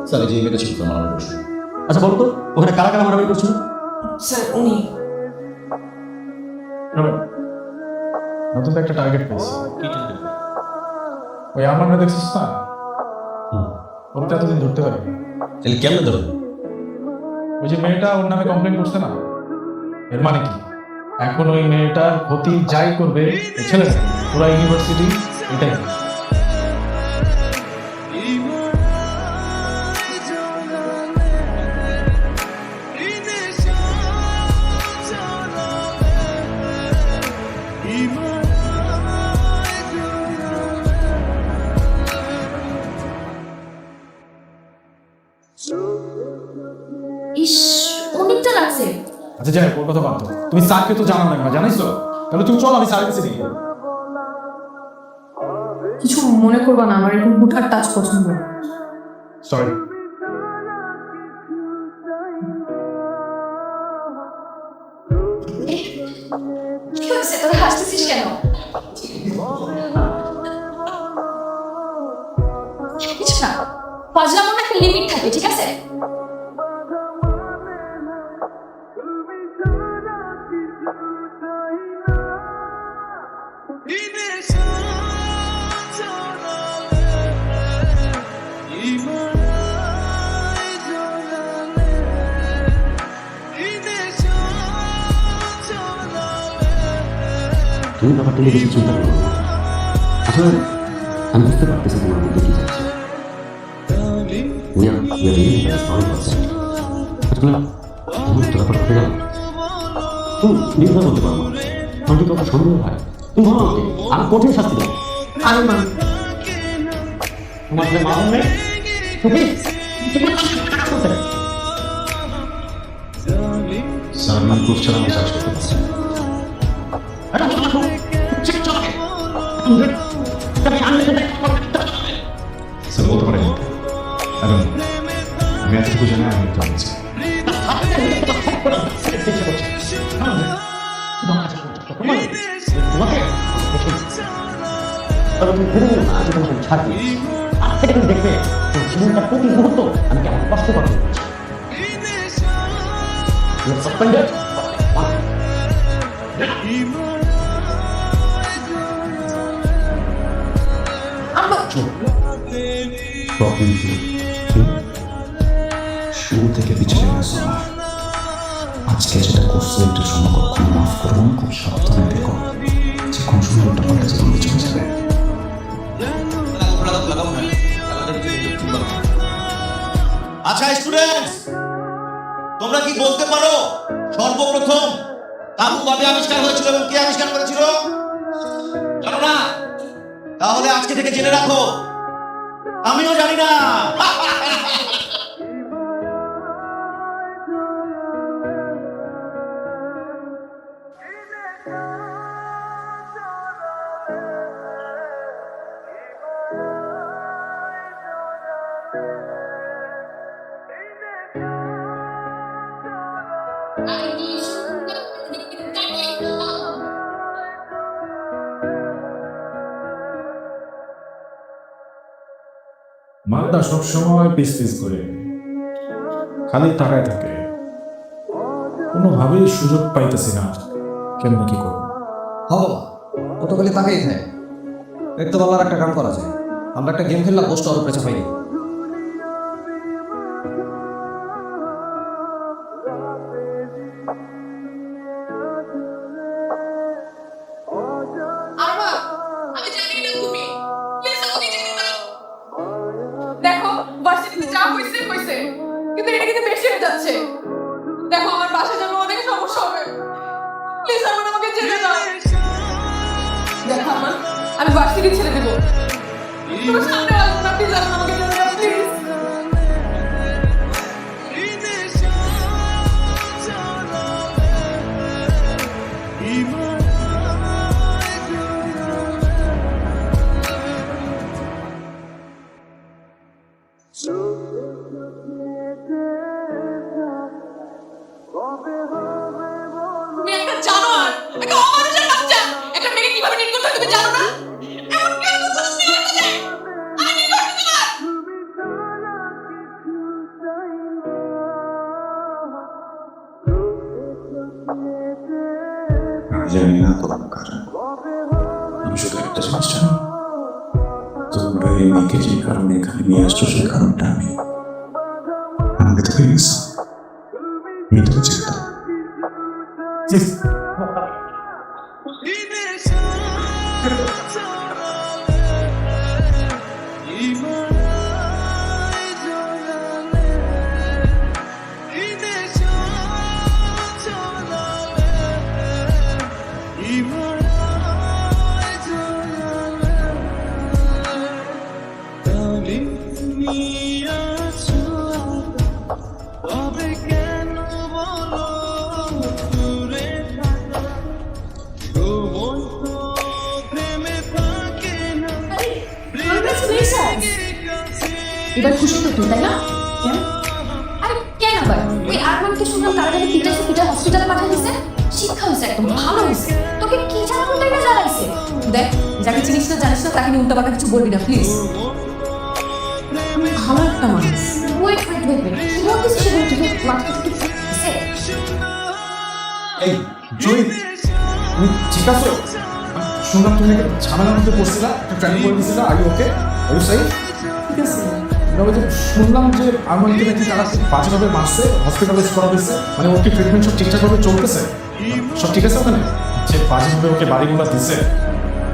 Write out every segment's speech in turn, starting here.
Sir, যে মেয়েটা ছিল তো মারামারি করছিল। আচ্ছা বলো তো, ওখানে কারা কারা মারামারি করছিল? স্যার উনি। নতুন একটা টার্গেট পেয়েছি। কি টার্গেট? ওই আমার না দেখছিস না, ওর তো এতদিন ধরতে পারি। তাহলে কেমনে ধরো? ওই যে মেয়েটা ওর নামে কমপ্লেন করছে না, এর মানে কি এখন ওই মেয়েটার ক্ষতি যাই করবে এই ছেলেটা পুরা ইউনিভার্সিটি এটাই। ইস, অনেকটা লাগছে। আচ্ছা যাই হোক, ওর কথা বাদ দাও। তুমি স্যারকে তো জানানো না, জানাইছো? তাহলে তুমি চলো, আমি স্যারের কাছে দিই। কিছু মনে করবা না, আমার এরকম হুটহাট টাচ পছন্দ না। সরি। কি হয়েছে, তোরা হাসতেছিস কেন? কিছু না, ফাজলামোর একটা লিমিট থাকে, ঠিক আছে? তুমি ব্যাপারটা নিয়ে বেশি চিন্তা করো না। আসলে আমি বুঝতে পারতেছি তোমার মধ্যে কি যাচ্ছে। আসলে আমার তো ব্যাপার ঘটে গেল, তুমি নির্ভর করতে পারবো না। আমার যদি ওটা সন্দেহ হয়, তুমি বলো আমাকে, আমি কঠিন শাস্তি দেবো। আমি মা তোমার মা বলবে স্যার, আমার প্রুফ ছাড়া আমি চার্জ করতে পারছি না। স্যার বলতে পারেন, এখন আমি এতটুকু জানি আমি তো আছি। দেখবে জীবনটা প্রতি মুহূর্ত আমি কেমন কষ্ট করতে শুরু থেকে পিছিয়ে গেছে। আজকে যেটা করছো এটার জন্য কখনো মাফ করবো না। খুব সাবধানে দেখো, যে কোন সময় ওটা পাল্টে জীবনে চলে যাবে। আচ্ছা স্টুডেন্টস, তোমরা কি বলতে পারো সর্বপ্রথম তাবু কবে আবিষ্কার হয়েছিল এবং কে আবিষ্কার করেছিল? জানো না? তাহলে আজকে থেকে জেনে রাখো, আমিও জানি না। মালটা সবসময় পিস পিস করে খালি তাকায় থাকে, কোনোভাবেই সুযোগ পাইতেছি না কেমনে কি করবো। হবো কতগুলি তাকেই থাকে। একটু বলার একটা কাম করা যায়, আমরা একটা গেম খেললাম, পোস্ট ওর উপরে চাপাই দিই। দেখো ভার্সিটিতে যা হয়েছে হয়েছে, কিন্তু এটা কিন্তু বেশি হয়ে যাচ্ছে। দেখো আমার বাসায় যাবো, অনেক সমস্যা হবে। প্লিজ আমাকে যেতে দাও। আমি ভার্সিটি ছেড়ে দেবো। তোমার সামনে আসবো না, প্লিজ আসো, আমাকে ছেড়ে দাও, প্লিজ। তুমি একটা জানোয়ার, একটা অমানুষের বাচ্চা। একটা মেয়েকে কিভাবে নিট করতে হয় তুমি জানো না? এমন কেন করছো তুমি আমার সাথে? আমি কি করছি তোমার? আমি জানি না তোমার কারণ, আমি শুধু একটা জিনিস জানি, তোমরা এই মেয়েকে যে কারণে এখানে নিয়ে আসছো সেই কারণটা আমি আমাকে তো পেয়ে গেছো, আমি তোকে চিন্তা এবার খুশি তো তুই, তাই না? কেন? আরে কেন আবার? ওই আরমানকে শুনলাম কারাগারে পিটাইছে, পিটার হসপিটালে পাঠিয়ে দিছে। শিক্ষা হয়েছে, একদম ভালো হয়েছে। তোকে কি জানানো তাই না জানাইছে? দেখ, যাকে চিনিস না জানিস না তাকে নিয়ে উল্টাপাল্টা কিছু বলবি না প্লিজ। ভালো একটা মানুষ। ওয়েট ওয়েট ওয়েট ওয়েট, কি বলতেছিস সেগুলো থেকে মাথা থেকে দিছে? এই জয়ী, তুমি ঠিক আছো? শুনলাম তুমি একটা ঝামেলার মধ্যে পড়ছিলা, একটা ট্রেনিং করে দিয়েছিলা। আর ওকে, আর সাই ঠিক আছে? তবে যে শুনলাম যে আরমানকে নাকি তারা খুব বাজেভাবে মারছে, হসপিটালাইজ করা হয়েছে, মানে ওর কি ট্রিটমেন্ট সব ঠিকঠাকভাবে চলতেছে? সব ঠিক আছে ওখানে? যে বাজেভাবে ওকে বাড়িগুলো দিছে,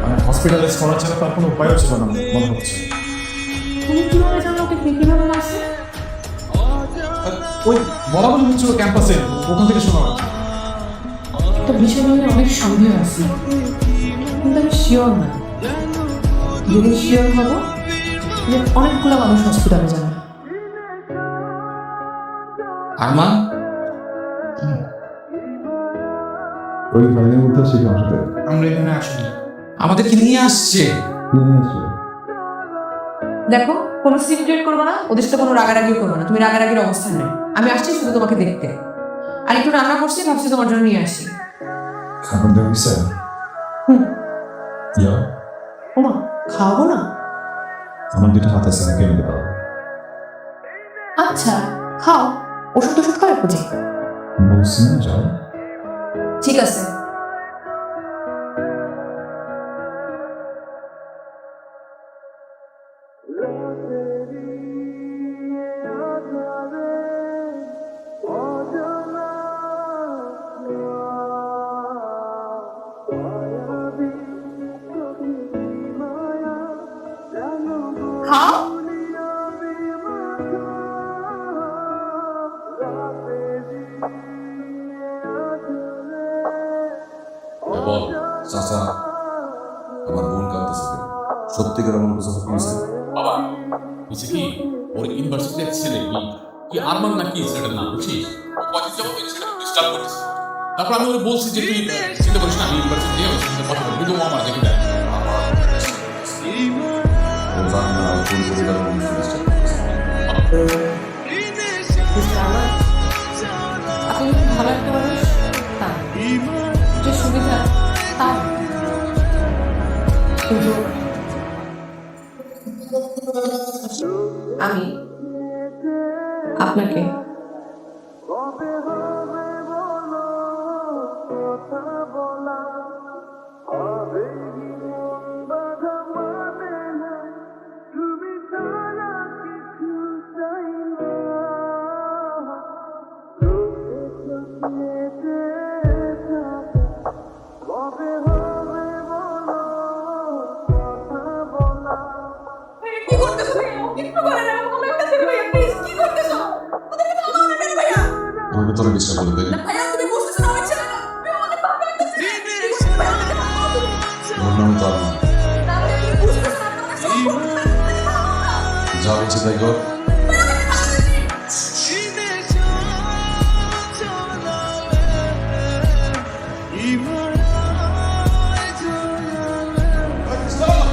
মানে হসপিটালাইজ করা ছাড়া তার কোনো উপায়ও ছিল না মনে হচ্ছে। তুমি কিভাবে জানো ওকে কিভাবে মারছে? ওই বলা বলি হচ্ছিল ক্যাম্পাসে, ওখান থেকে শোনা হয়। একটা বিষয় নিয়ে অনেক সন্দেহ আছে, কিন্তু আমি শিওর না। যদি শিওর হবো যে অনেকগুলো মানুষ হসপিটালে যাবে। আরমান, ওই ফাইনের মধ্যে আছে আমার সাথে আমরা এখানে আসিনি। আমাদেরকে নিয়ে আসছে। দেখো, কোনো সিক্রেট করবো না, ওদের সাথে কোনো রাগারাগিও করবো না। তুমি রাগারাগির অবস্থান নেই। আমি আসছি শুধু তোমাকে দেখতে। আর একটু রান্না করছি, ভাবছি তোমার জন্য নিয়ে আসি। খাবার দেওয়া হয়েছে? যাও, ওমা, খাওয়াবো না? আমার দুটো হাত আছে, আমাকে এনে দিতে পারো। আচ্ছা, খাও। ওষুধ টষুধ খাবে বুঝি? বলছি না, যাও। ঠিক আছে। খাও। বল চাচা, আমার বোন কাঁদতেছে। সত্যিকার আমার কাছে হয়েছে বাবা বুঝছি কি ওর ইউনিভার্সিটির ছেলে কি আরমান নাকি ছেলেটার নাম বুঝছিস? ও কদিন যাবো সেটা ডিস্টার্ব করতেছে। তারপর আমি ওকে বলছি যে তুই চিন্তা করিস না, আমি ইউনিভার্সিটি ওর সাথে কথা বলবো, কিন্তু ও আমার দেখে দেয়। ও জানে না ওর কোন পরিবারের মানুষ ডিস্টার্ব আপনি ভালো একটা মানুষ, তা যে সুবিধা তা, কিন্তু আমি আপনাকে কি করতেছো ভাইয়া? একটু করে না, আমাকে একটা ছেড়ে ভাইয়া, প্লিজ। কি করতেছো? ওদেরকে থামাও না কেন ভাইয়া? ওর ভিতরে ডিস্টার্ব করবে। না ভাইয়া, তুমি বুঝতেছো না, ওই ছেলেটা আমাকে পাগল করতেছে। কি করছো ভাইয়া? আমাকে থামাও তুমি। ওর নাম তো আরমান। না যা বলছি তাই কর। Stop!